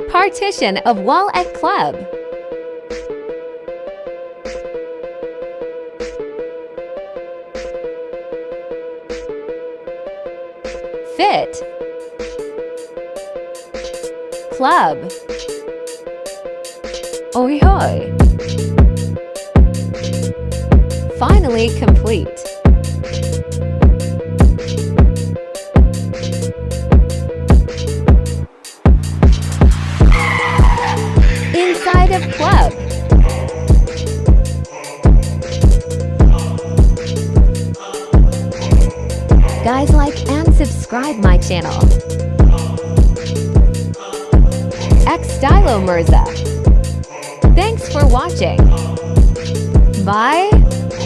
Partition of wall at club. Fit. Club. Oi hoi. Finally complete. Inside of club. Guys, like and subscribe my channel. Stylo Mirza. Thanks for watching. Bye.